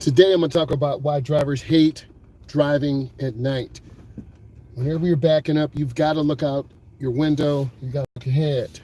Today I'm going to talk about why drivers hate driving at night. Whenever you're backing up, you've got to look out your window, you've got to look ahead.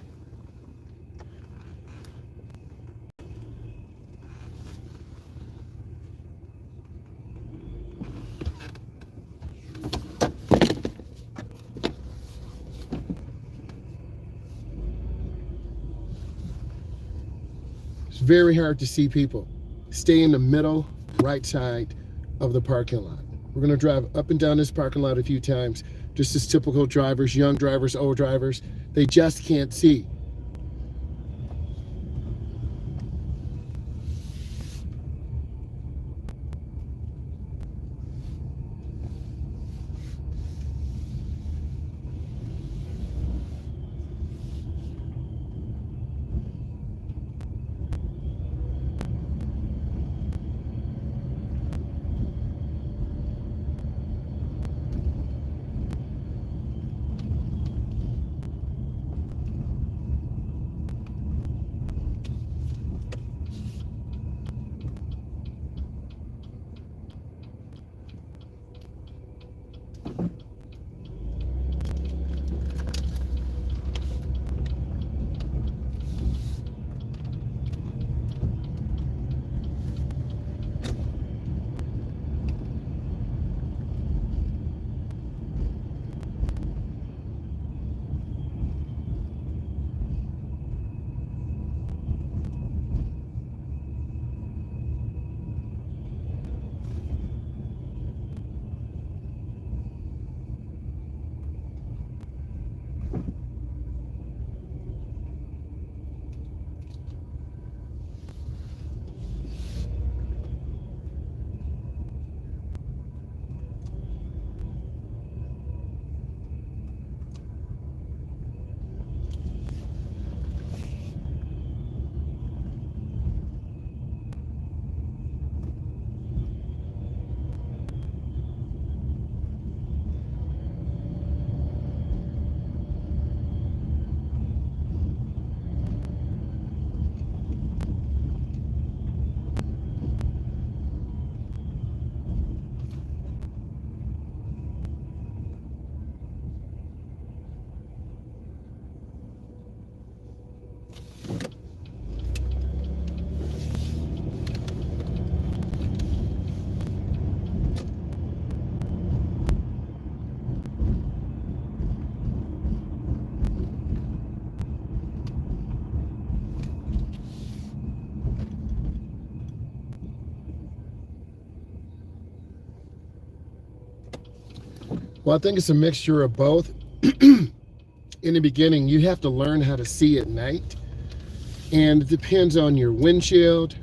It's very hard to see people. Stay in the middle, right side of the parking lot. We're going to drive up and down this parking lot a few times, just as typical drivers, young drivers, old drivers, they just can't see. Well, I think it's a mixture of both. In the beginning, you have to learn how to see at night. And it depends on your windshield,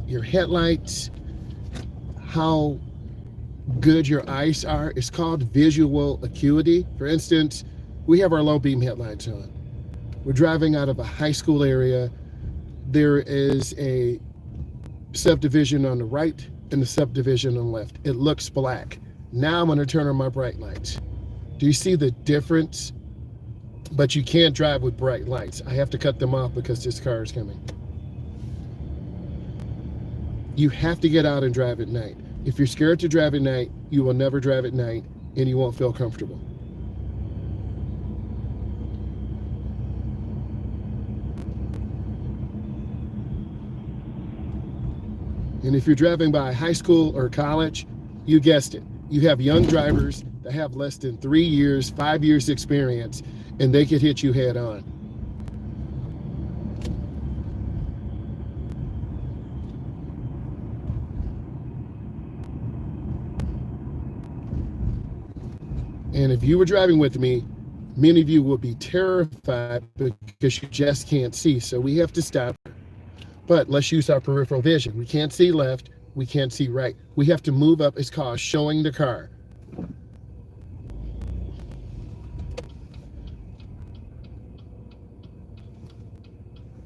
your headlights, how good your eyes are. It's called visual acuity. For instance, we have our low beam headlights on. We're driving out of a high school area. There is a subdivision on the right and a subdivision on the left. It looks black. Now I'm going to turn on my bright lights. Do you see the difference? But you can't drive with bright lights. I have to cut them off because this car is coming. You have to get out and drive at night. If you're scared to drive at night, you will never drive at night and you won't feel comfortable. And if you're driving by high school or college, you guessed it. You have young drivers that have less than 3 years, 5 years experience, and they could hit you head on. And if you were driving with me, many of you will be terrified because you just can't see. So we have to stop. But let's use our peripheral vision. We can't see left. We can't see right. We have to move up. It's called showing the car.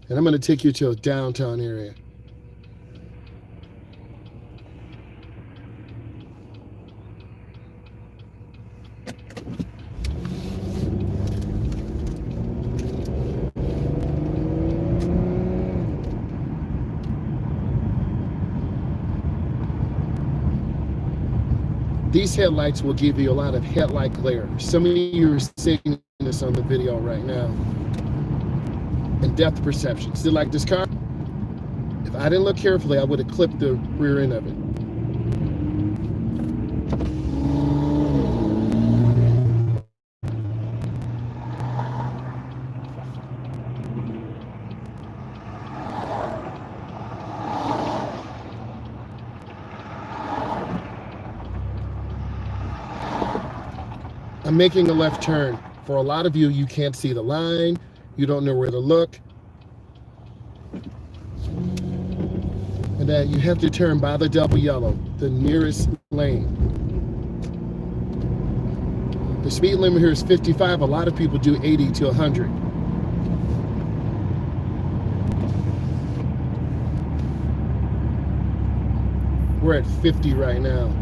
And I'm going to take you to a downtown area. These headlights will give you a lot of headlight glare. Some of you are seeing this on the video right now. And depth perception. See, like this car, if I didn't look carefully, I would have clipped the rear end of it. I'm making a left turn. For a lot of you, you can't see the line. You don't know where to look. And that you have to turn by the double yellow, the nearest lane. The speed limit here is 55. A lot of people do 80 to 100. We're at 50 right now.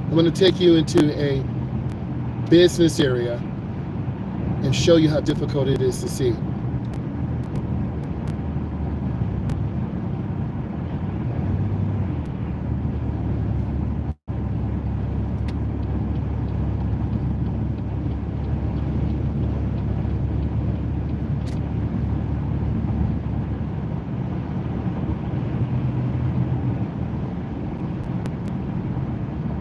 I'm going to take you into a business area and show you how difficult it is to see.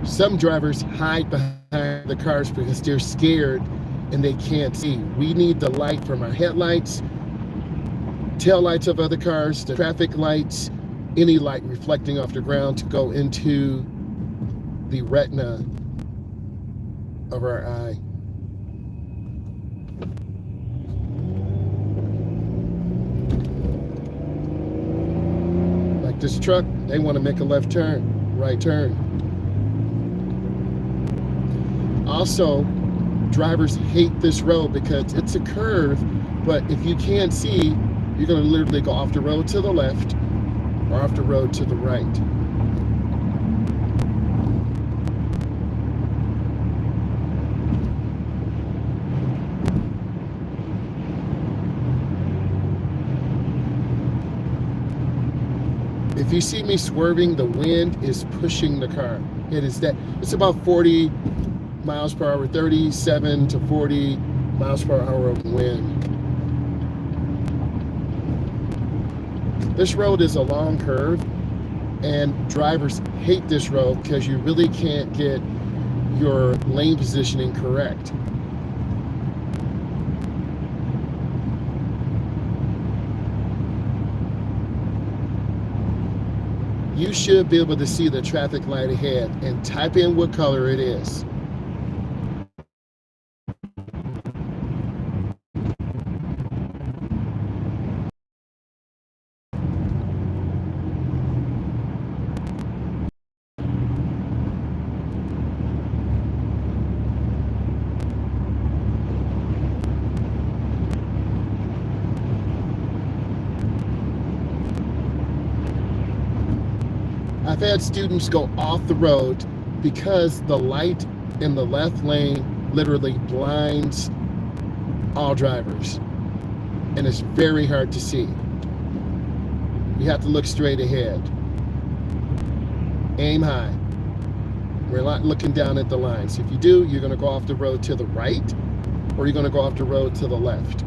Some drivers hide behind the cars because they're scared and they can't see. We need the light from our headlights, tail lights of other cars, the traffic lights, any light reflecting off the ground to go into the retina of our eye. Like this truck, they want to make a left turn, right turn. Also, drivers hate this road because it's a curve, but if you can't see, you're going to literally go off the road to the left or off the road to the right. If you see me swerving, the wind is pushing the car. It's about 40 miles per hour, 37 to 40 miles per hour of wind. This road is a long curve, and drivers hate this road because you really can't get your lane positioning correct. You should be able to see the traffic light ahead and type in what color it is. I've had students go off the road because the light in the left lane literally blinds all drivers, and it's very hard to see. You have to look straight ahead. Aim high. We're not looking down at the lines. If you do, you're going to go off the road to the right, or you're going to go off the road to the left.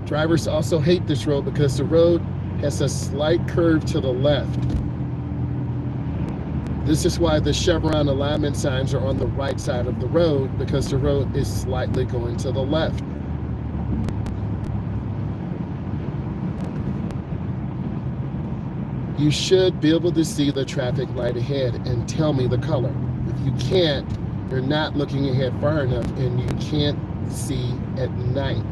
Drivers also hate this road because the road has a slight curve to the left. This is why the chevron alignment signs are on the right side of the road, because the road is slightly going to the left. You should be able to see the traffic light ahead and tell me the color. If you can't, you're not looking ahead far enough, and you can't see at night.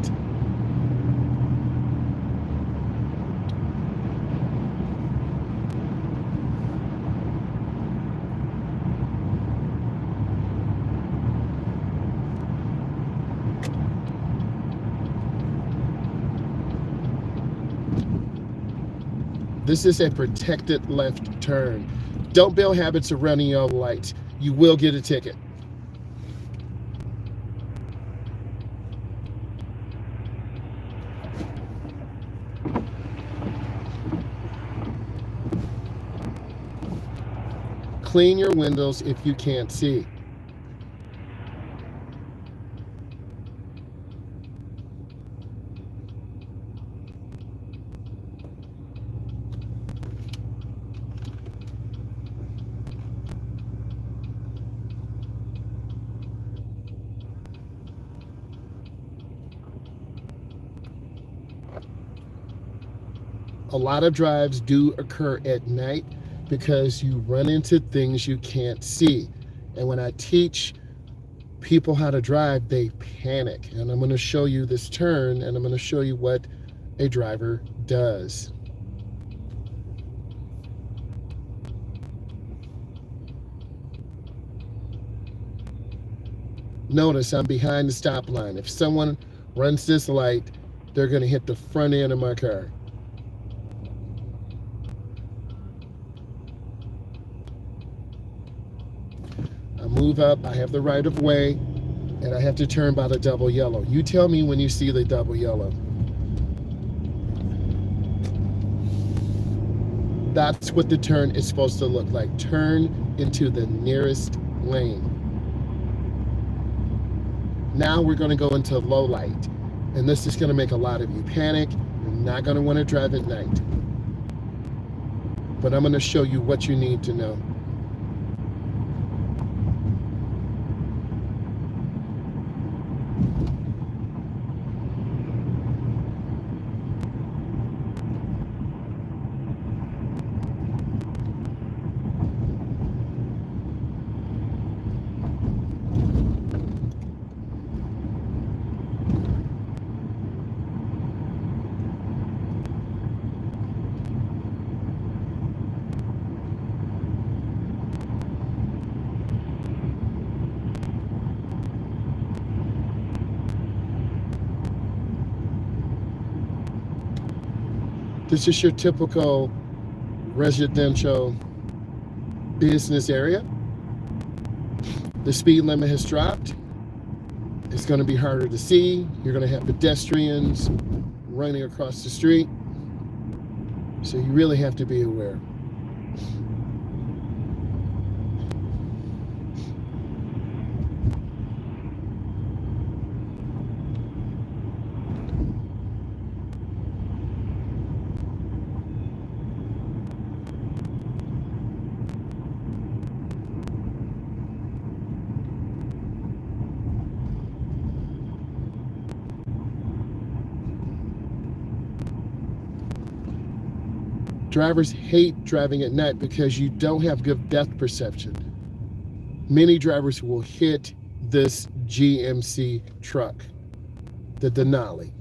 This is a protected left turn. Don't build habits of running yellow lights. You will get a ticket. Clean your windows if you can't see. A lot of drives do occur at night because you run into things you can't see. And when I teach people how to drive, they panic. And I'm going to show you this turn, and I'm going to show you what a driver does. Notice I'm behind the stop line. If someone runs this light, they're going to hit the front end of my car. I move up, I have the right of way, and I have to turn by the double yellow. You tell me when you see the double yellow. That's what the turn is supposed to look like. Turn into the nearest lane. Now we're going to go into low light, and this is going to make a lot of you panic. You're not going to want to drive at night. But I'm going to show you what you need to know. This is your typical residential business area. The speed limit has dropped. It's going to be harder to see. You're going to have pedestrians running across the street. So you really have to be aware. Drivers hate driving at night because you don't have good depth perception. Many drivers will hit this GMC truck, the Denali.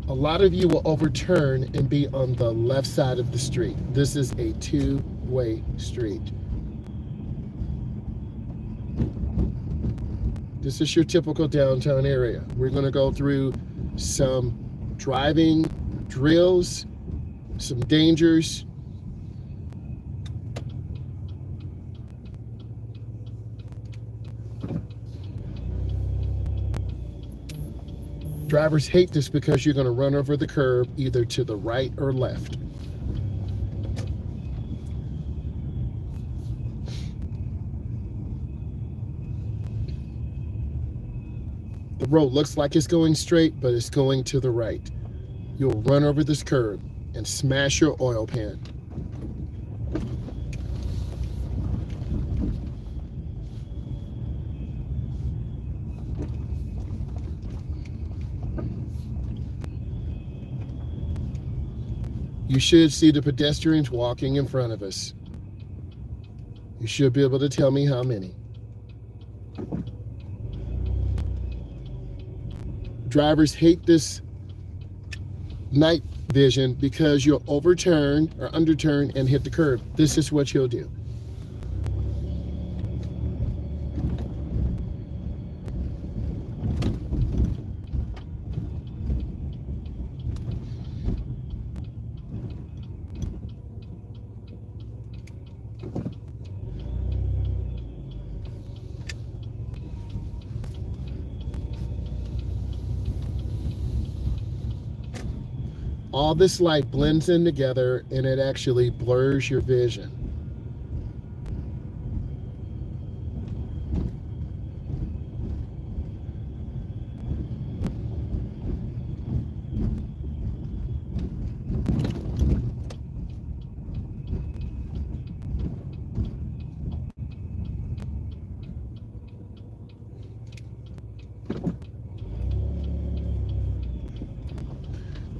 A lot of you will overturn and be on the left side of the street. This is a two-way street. This is your typical downtown area. We're going to go through some driving drills, some dangers. Drivers hate this because you're going to run over the curb either to the right or left. The road looks like it's going straight, but it's going to the right. You'll run over this curb and smash your oil pan. You should see the pedestrians walking in front of us. You should be able to tell me how many. Drivers hate this night vision because you'll overturn or underturn and hit the curb. This is what you'll do. All this light blends in together and it actually blurs your vision.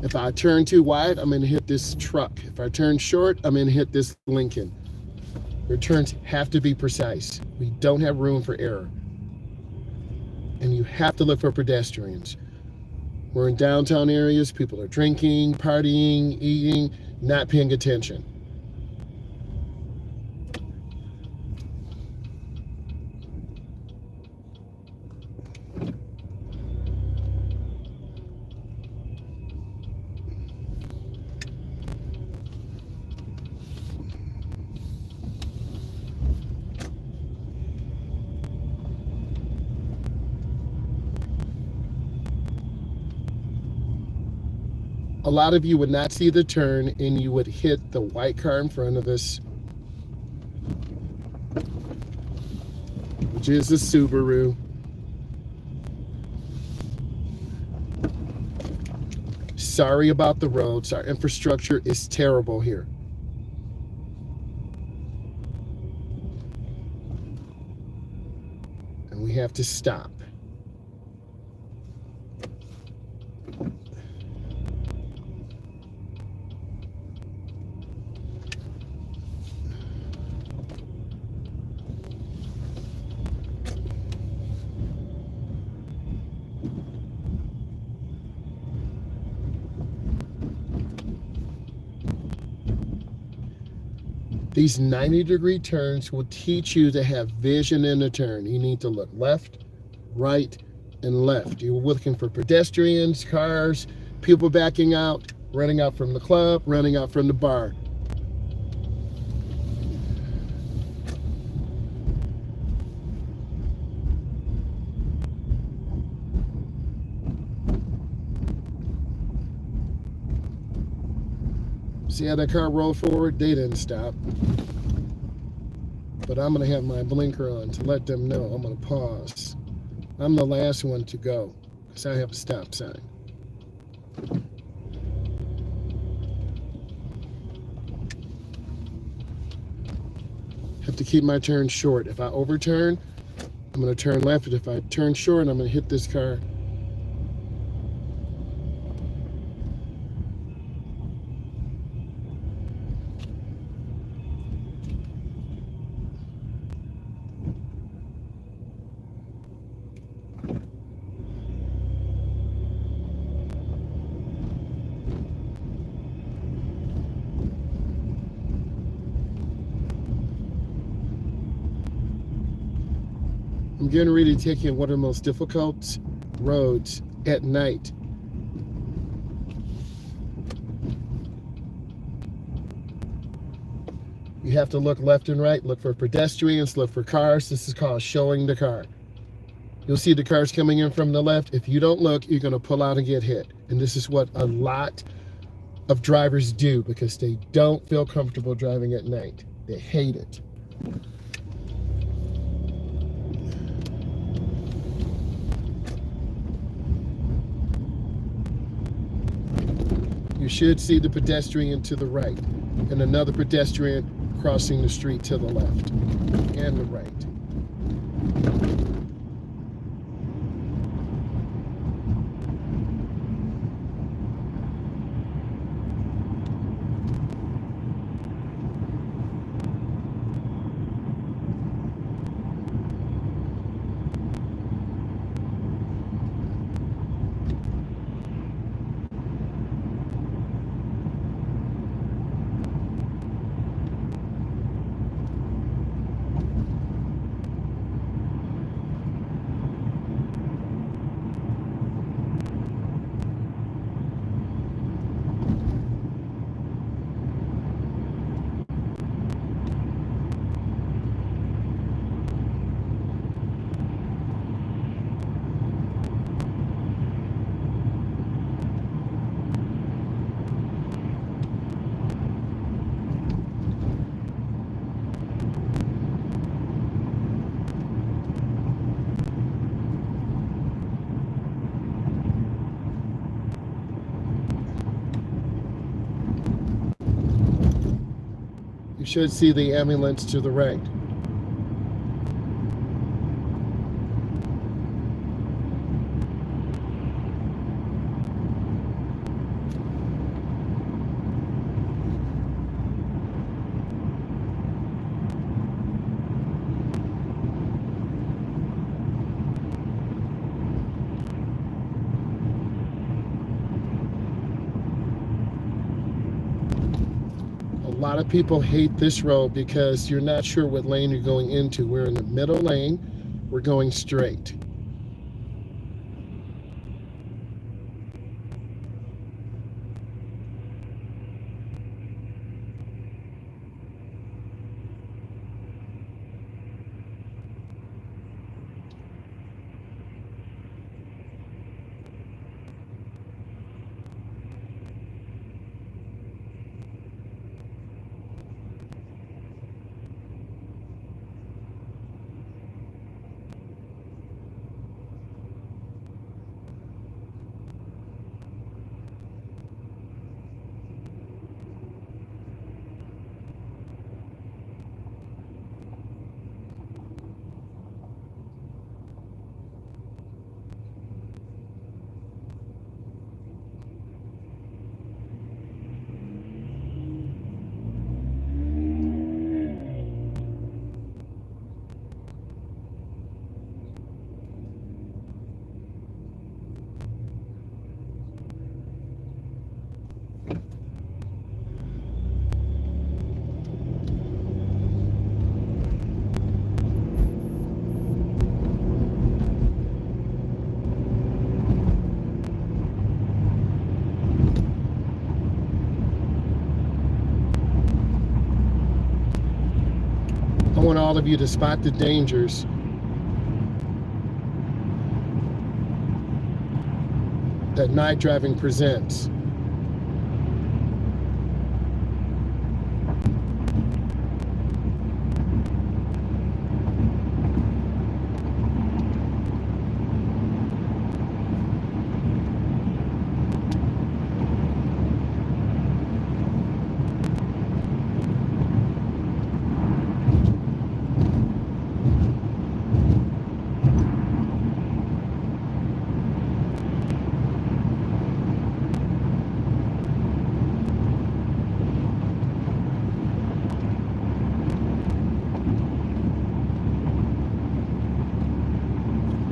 If I turn too wide, I'm gonna hit this truck. If I turn short, I'm gonna hit this Lincoln. Your turns have to be precise. We don't have room for error. And you have to look for pedestrians. We're in downtown areas, people are drinking, partying, eating, not paying attention. A lot of you would not see the turn and you would hit the white car in front of us, which is a Subaru. Sorry about the roads. Our infrastructure is terrible here. And we have to stop. These 90-degree turns will teach you to have vision in a turn. You need to look left, right, and left. You're looking for pedestrians, cars, people backing out, running out from the club, running out from the bar. See how that car rolled forward? They didn't stop. But I'm going to have my blinker on to let them know I'm going to pause. I'm the last one to go because I have a stop sign. Have to keep my turn short. If I overturn, I'm going to turn left. If I turn short, I'm going to hit this car. I'm getting ready to take you on one of the most difficult roads at night. You have to look left and right, look for pedestrians, look for cars. This is called showing the car. You'll see the cars coming in from the left. If you don't look, you're going to pull out and get hit. And this is what a lot of drivers do because they don't feel comfortable driving at night. They hate it. You should see the pedestrian to the right and another pedestrian crossing the street to the left and the right. You should see the ambulance to the right. A lot of people hate this road because you're not sure what lane you're going into. We're in the middle lane. We're going straight. I want all of you to spot the dangers that night driving presents.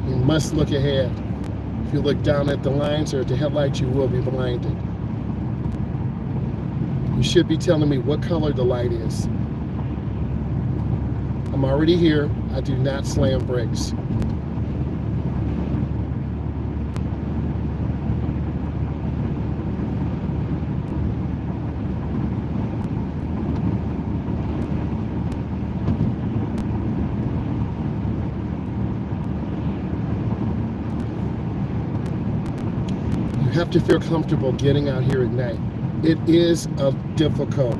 You must look ahead. If you look down at the lines or at the headlights, you will be blinded. You should be telling me what color the light is. I'm already here. I do not slam brakes. You have to feel comfortable getting out here at night. It is a difficult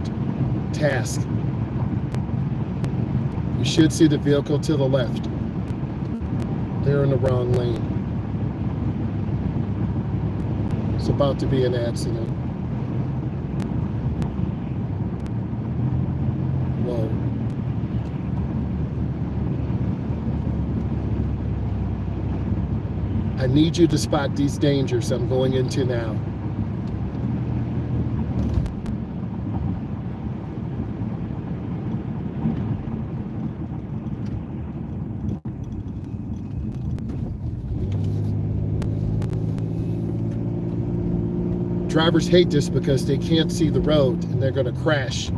task. You should see the vehicle to the left. They're in the wrong lane. It's about to be an accident. Whoa. I need you to spot these dangers I'm going into now. Drivers hate this because they can't see the road and they're going to crash.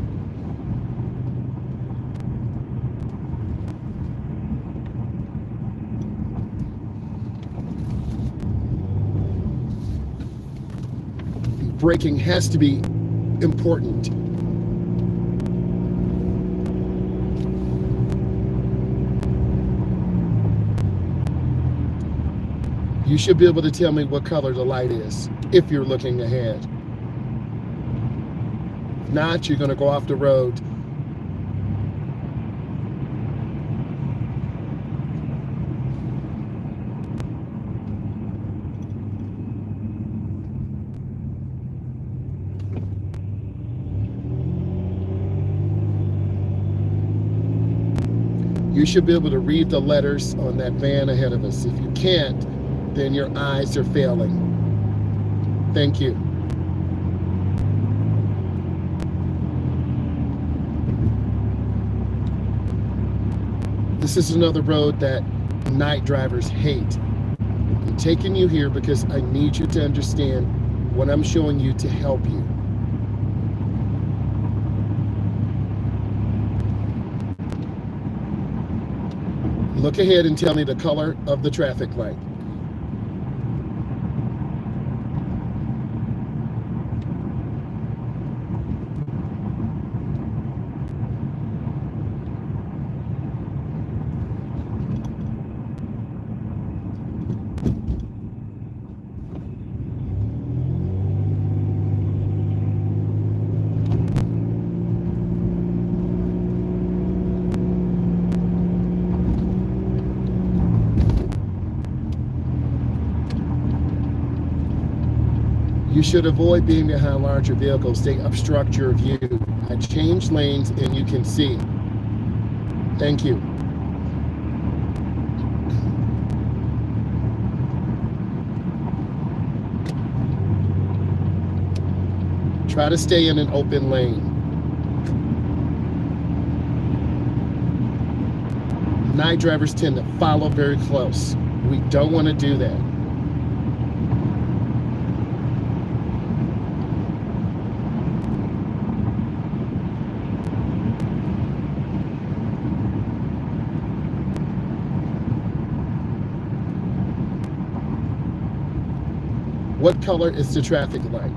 Braking has to be important. You should be able to tell me what color the light is if you're looking ahead. If not, you're going to go off the road. You should be able to read the letters on that van ahead of us. If you can't, then your eyes are failing. Thank you. This is another road that night drivers hate. I'm taking you here because I need you to understand what I'm showing you to help you. Look ahead and tell me the color of the traffic light. You should avoid being behind larger vehicles. They obstruct your view. I changed lanes and you can see. Thank you. Try to stay in an open lane. Night drivers tend to follow very close. We don't want to do that. What color is the traffic light?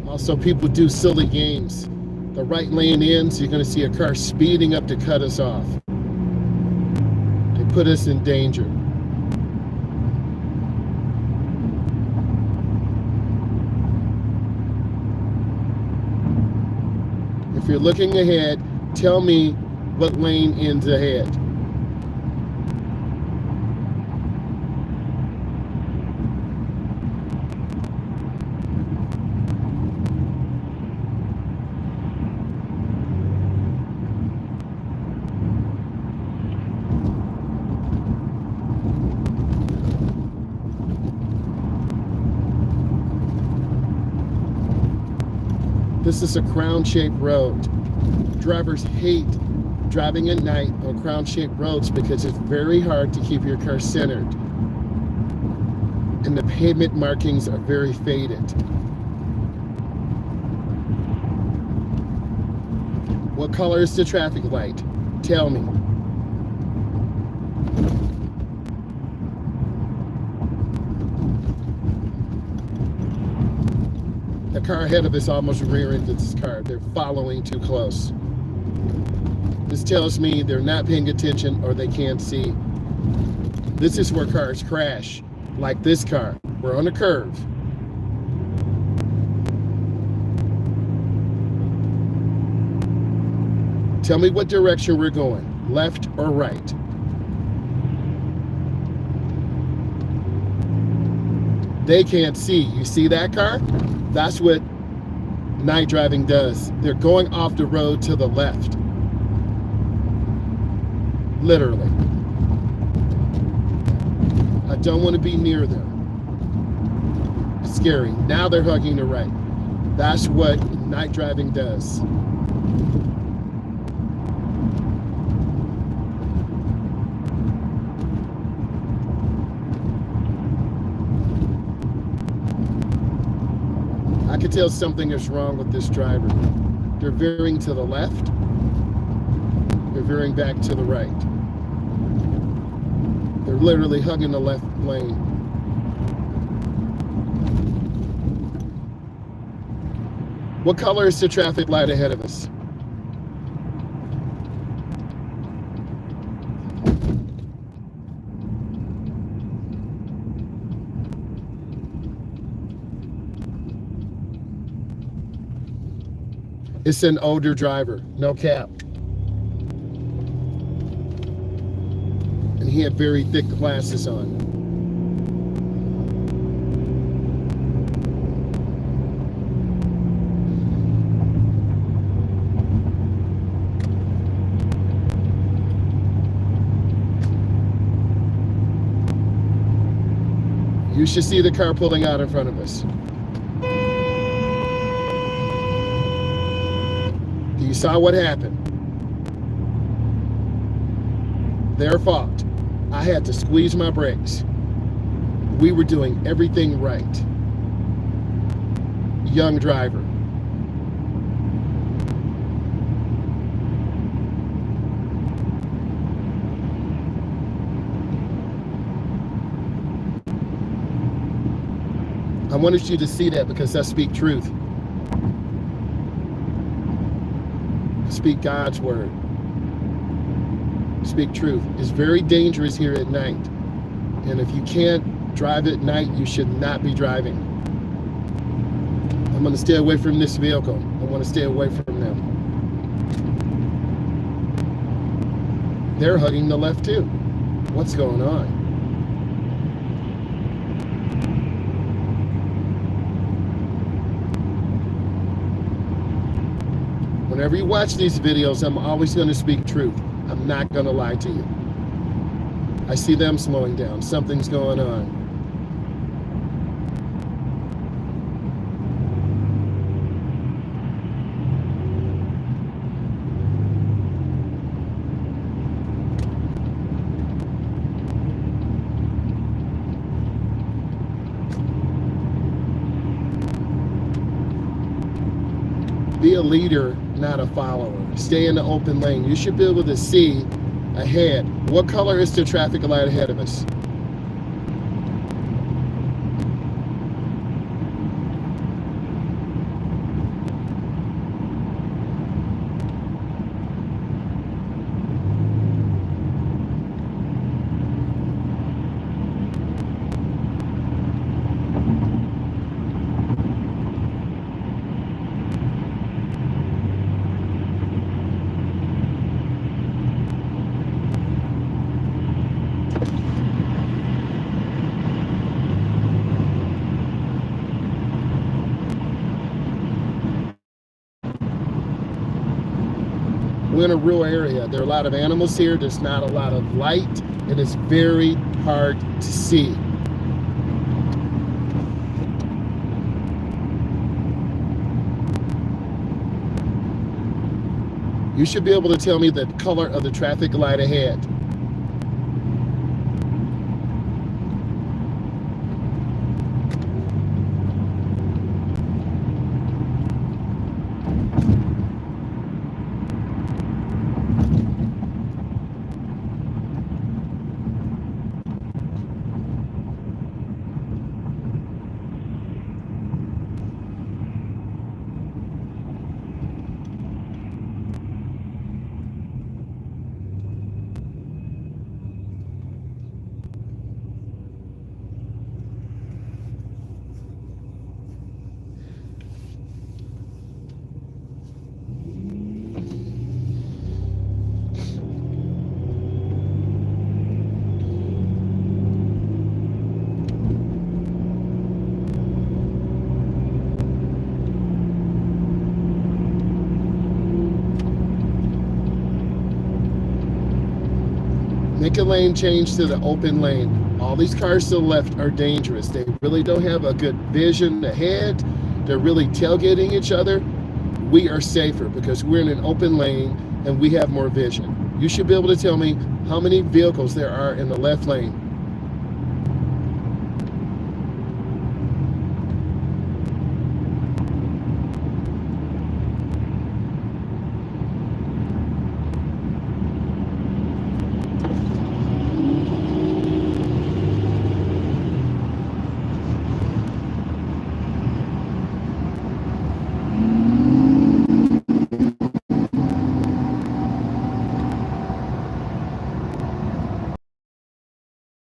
Also, people do silly games. The right lane ends, you're going to see a car speeding up to cut us off. They put us in danger. If you're looking ahead, tell me what lane ends ahead. This is a crown-shaped road. Drivers hate driving at night on crown-shaped roads because it's very hard to keep your car centered. And the pavement markings are very faded. What color is the traffic light? Tell me. The car ahead of us almost rear-ended this car. They're following too close. This tells me they're not paying attention or they can't see. This is where cars crash, like this car. We're on a curve. Tell me what direction we're going, left or right. They can't see. You see that car? That's what night driving does. They're going off the road to the left. Literally. I don't want to be near them. It's scary. Now they're hugging the right. That's what night driving does. I can tell something is wrong with this driver. They're veering to the left. They're veering back to the right. They're literally hugging the left lane. What color is the traffic light ahead of us? It's an older driver, no cap. And he had very thick glasses on. You should see the car pulling out in front of us. You saw what happened. Their fault. I had to squeeze my brakes. We were doing everything right. Young driver. I wanted you to see that because I speak truth. I speak God's word. Speak truth. It's very dangerous here at night. And if you can't drive at night, you should not be driving. I'm going to stay away from this vehicle. I want to stay away from them. They're hugging the left too. What's going on? Whenever you watch these videos, I'm always going to speak truth. I'm not going to lie to you. I see them slowing down. Something's going on. Be a leader, not a follower. Stay in the open lane. You should be able to see ahead. What color is the traffic light ahead of us? We're in a rural area. There are a lot of animals here. There's not a lot of light. It is very hard to see. You should be able to tell me the color of the traffic light ahead. Make a lane change to the open lane. All these cars to the left are dangerous. They really don't have a good vision ahead. They're really tailgating each other. We are safer because we're in an open lane and we have more vision. You should be able to tell me how many vehicles there are in the left lane.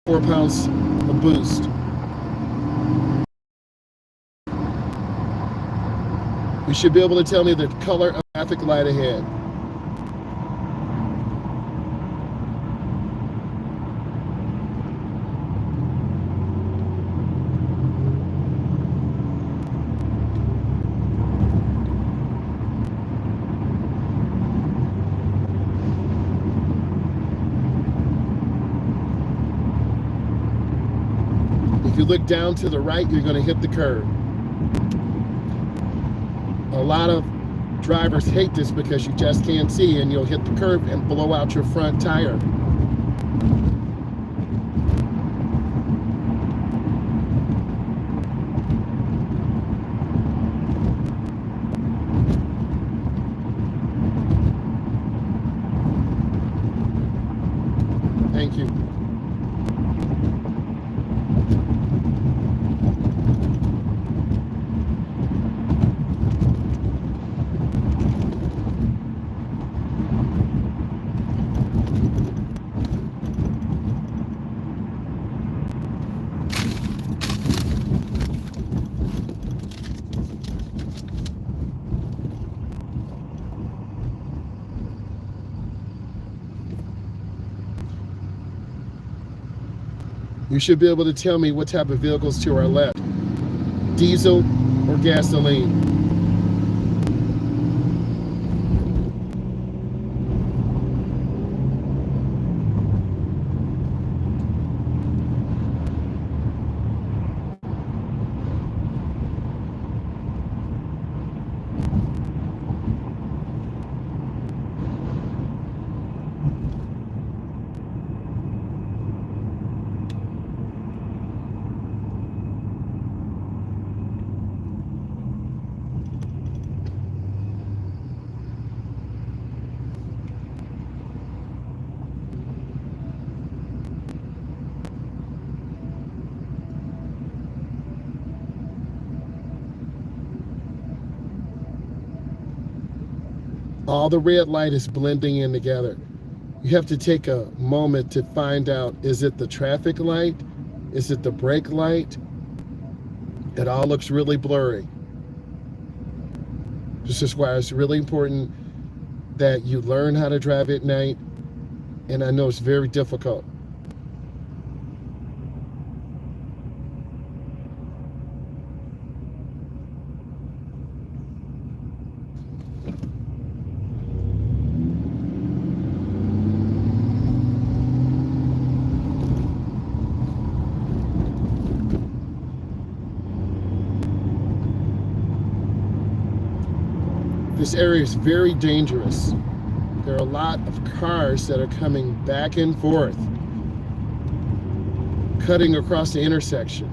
£4 a boost. You should be able to tell me the color of the traffic light ahead. If you look down to the right, you're going to hit the curb. A lot of drivers hate this because you just can't see, and you'll hit the curb and blow out your front tire. Thank you. You should be able to tell me what type of vehicles to our left, diesel or gasoline. All the red light is blending in together. You have to take a moment to find out, is it the traffic light? Is it the brake light? It all looks really blurry. This is why it's really important that you learn how to drive at night, and I know it's very difficult. This area is very dangerous. There are a lot of cars that are coming back and forth, cutting across the intersection.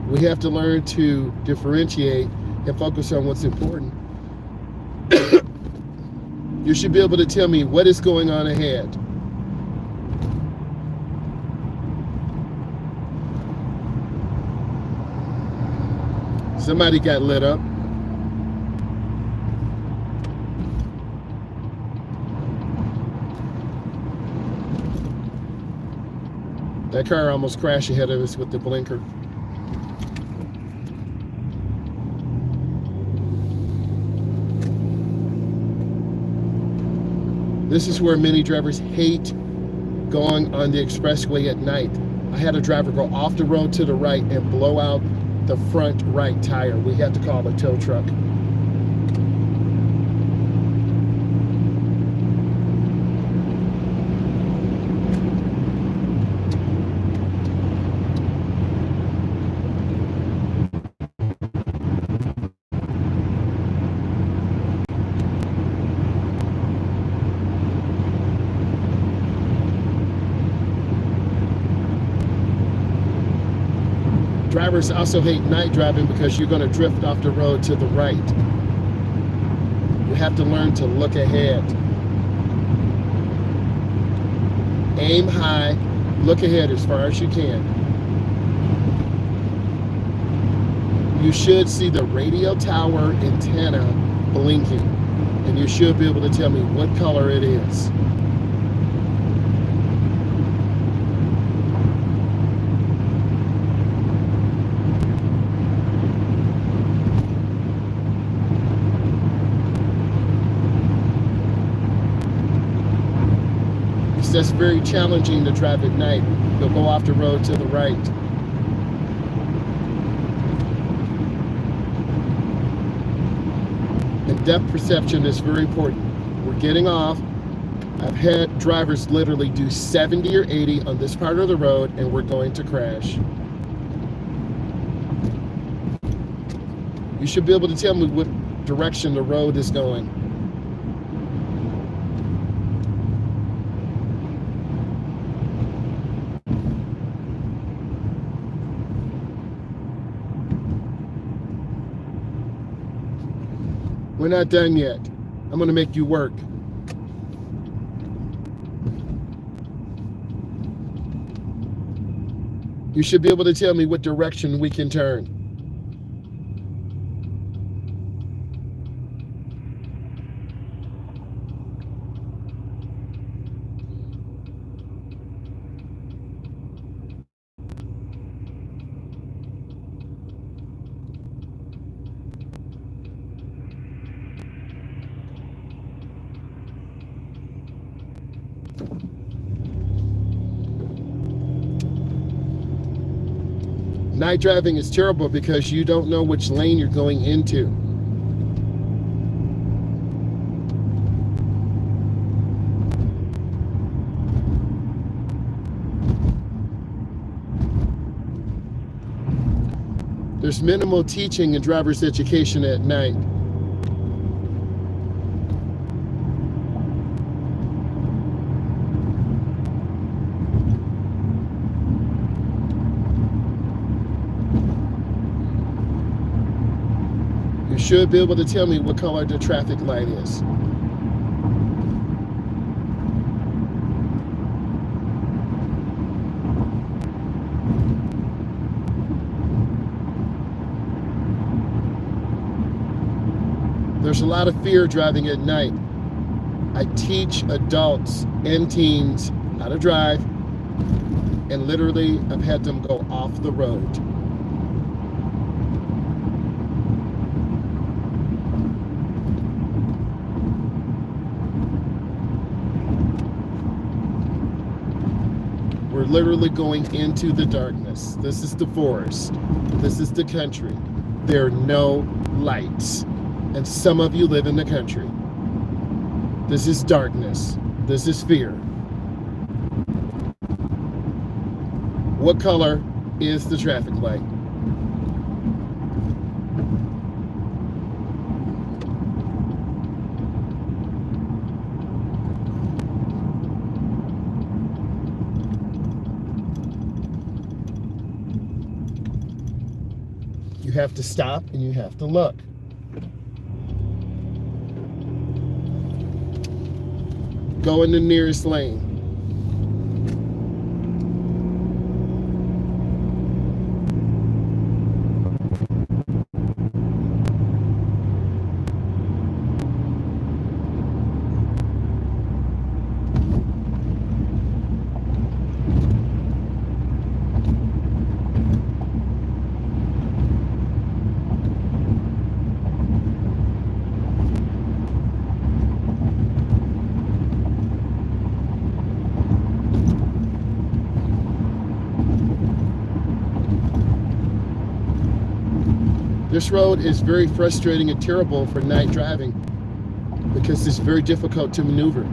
We have to learn to differentiate and focus on what's important. You should be able to tell me what is going on ahead. Somebody got lit up. That car almost crashed ahead of us with the blinker. This is where many drivers hate going on the expressway at night. I had a driver go off the road to the right and blow out the front right tire. We had to call a tow truck. Drivers also hate night driving because you're going to drift off the road to the right. You have to learn to look ahead. Aim high, look ahead as far as you can. You should see the radio tower antenna blinking, and you should be able to tell me what color it is. because that's very challenging to drive at night. You'll go off the road to the right. And depth perception is very important. We're getting off. I've had drivers literally do 70 or 80 on this part of the road, and we're going to crash. You should be able to tell me what direction the road is going. We're not done yet. I'm going to make you work. You should be able to tell me what direction we can turn. Night driving is terrible because you don't know which lane you're going into. There's minimal teaching in driver's education at night. You should be able to tell me what color the traffic light is. There's a lot of fear driving at night. I teach adults and teens how to drive, and literally I've had them go off the road. We're literally going into the darkness. This is the forest. This is the country. There are no lights. And some of you live in the country. This is darkness. This is fear. What color is the traffic light? You have to stop and you have to look. Go in the nearest lane. This road is very frustrating and terrible for night driving because it's very difficult to maneuver.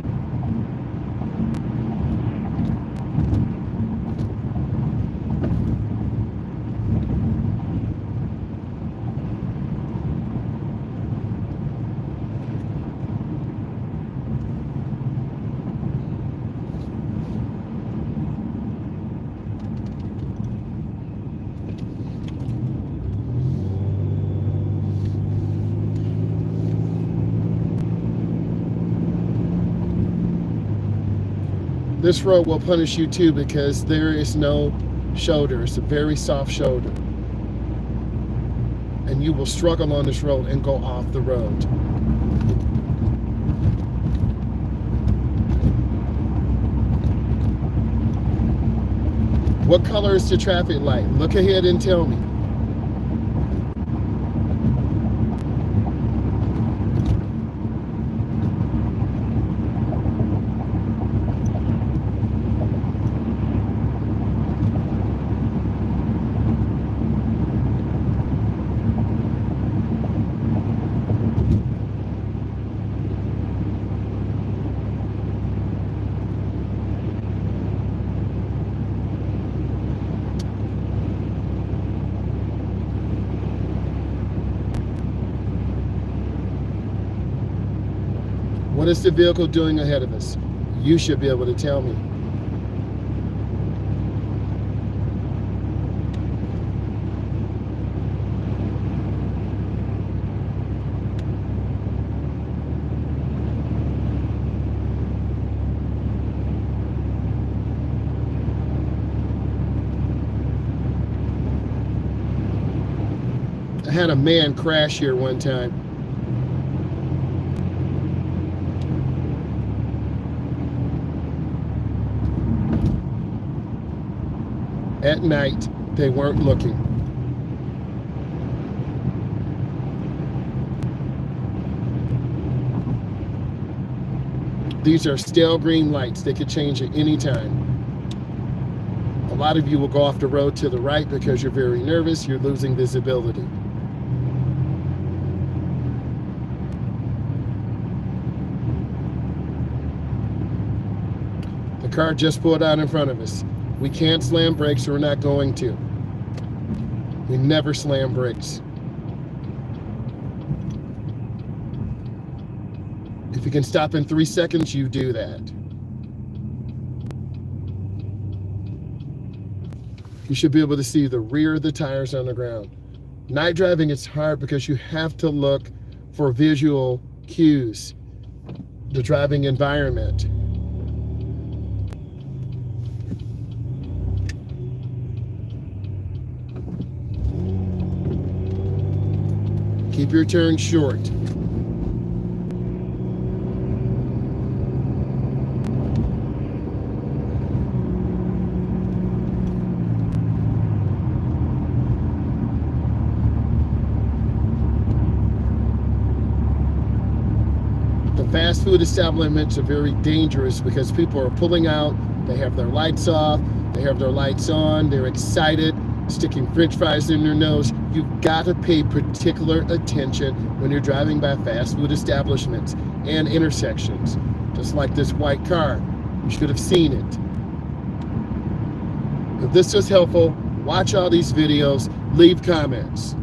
This road will punish you too because there is no shoulder. It's a very soft shoulder. And you will struggle on this road and go off the road. What color is the traffic light? Look ahead and tell me. What is the vehicle doing ahead of us? You should be able to tell me. I had a man crash here one time. At night, they weren't looking. These are stale green lights. They could change at any time. A lot of you will go off the road to the right because you're very nervous. You're losing visibility. The car just pulled out in front of us. We can't slam brakes, or we're not going to. We never slam brakes. If you can stop in 3 seconds, you do that. You should be able to see the rear of the tires on the ground. Night driving is hard because you have to look for visual cues, the driving environment. Keep your turn short. The fast food establishments are very dangerous because people are pulling out, they have their lights off, they have their lights on, they're excited, sticking french fries in their nose. You've got to pay particular attention when you're driving by fast food establishments and intersections. Just like this white car, you should have seen it. If this was helpful, watch all these videos, leave comments.